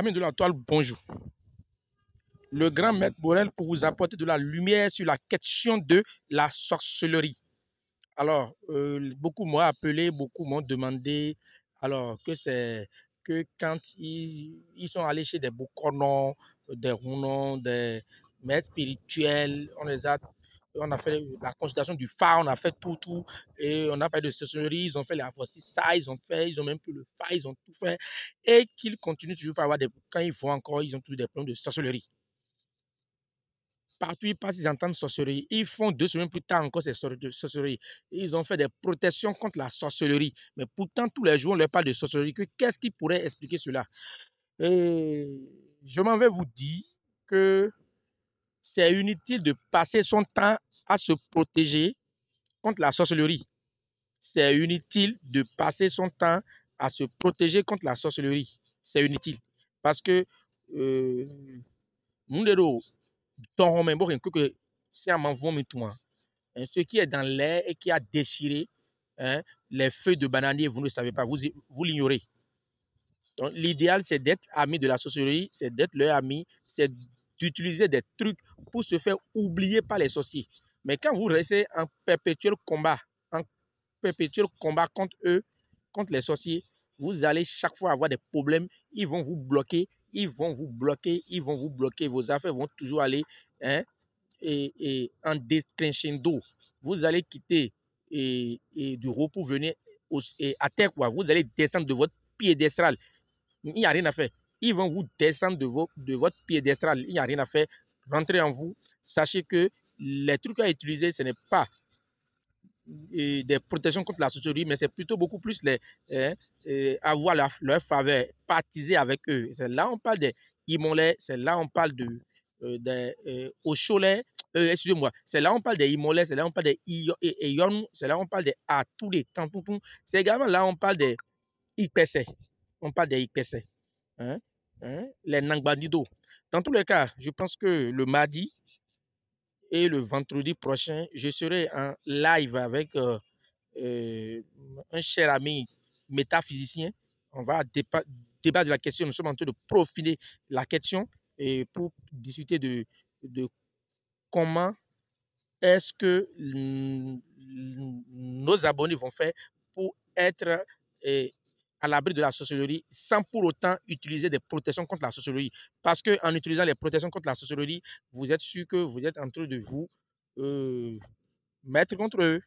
Amis de la toile, bonjour. Le grand maître Borel pour vous apporter de la lumière sur la question de la sorcellerie. Alors, beaucoup m'ont appelé, beaucoup m'ont demandé alors que c'est que quand ils sont allés chez des Bokonon, des Rounon, des maîtres spirituels, on a fait la consultation du phare, on a fait tout, et on a parlé de sorcellerie, ils ont fait la voici ça, ils ont même pris le phare, ils ont tout fait, et qu'ils continuent toujours par avoir des, quand ils vont encore, ils ont toujours des problèmes de sorcellerie. Partout ils passent, ils entendent sorcellerie. Ils font 2 semaines plus tard encore ces sorcelleries. Ils ont fait des protections contre la sorcellerie. Mais pourtant, tous les jours, on leur parle de sorcellerie. Qu'est-ce qui pourrait expliquer cela? Et je m'en vais vous dire que c'est inutile de passer son temps à se protéger contre la sorcellerie. C'est inutile de passer son temps à se protéger contre la sorcellerie. C'est inutile. Parce que nous, ce qui est dans l'air et qui a déchiré les feuilles de bananier, vous ne le savez pas, vous l'ignorez. Donc, l'idéal, c'est d'être ami de la sorcellerie, c'est d'être leur ami, c'est d'utiliser des trucs pour se faire oublier par les sorciers. Mais quand vous restez en perpétuel combat contre eux, contre les sorciers, vous allez chaque fois avoir des problèmes. Ils vont vous bloquer, ils vont vous bloquer, ils vont vous bloquer. Vos affaires vont toujours aller en décrescendo. Vous allez quitter du repos, venir à terre, quoi. Vous allez descendre de votre piédestal. Il n'y a rien à faire. Ils vont vous descendre de votre piédestal. Il n'y a rien à faire. Rentrez en vous. Sachez que les trucs à utiliser, ce n'est pas des protections contre la sorcellerie, mais c'est plutôt beaucoup plus avoir leur faveur, partiser avec eux. C'est là on parle des immolés, c'est là on parle au cholet, excusez-moi, c'est là on parle des immolés, c'est là on parle des ion, c'est là on parle des à tous les temps, c'est également là on parle des IPC, on parle des IPC, hein, les Nangbandido. Dans tous les cas, je pense que le mardi et le vendredi prochain, je serai en live avec un cher ami métaphysicien. On va débattre de la question. Nous sommes en train de profiler la question et pour discuter de comment est-ce que nos abonnés vont faire pour être à l'abri de la sorcellerie sans pour autant utiliser des protections contre la sorcellerie. Parce qu'en utilisant les protections contre la sorcellerie, vous êtes sûr que vous êtes en train de vous mettre contre eux.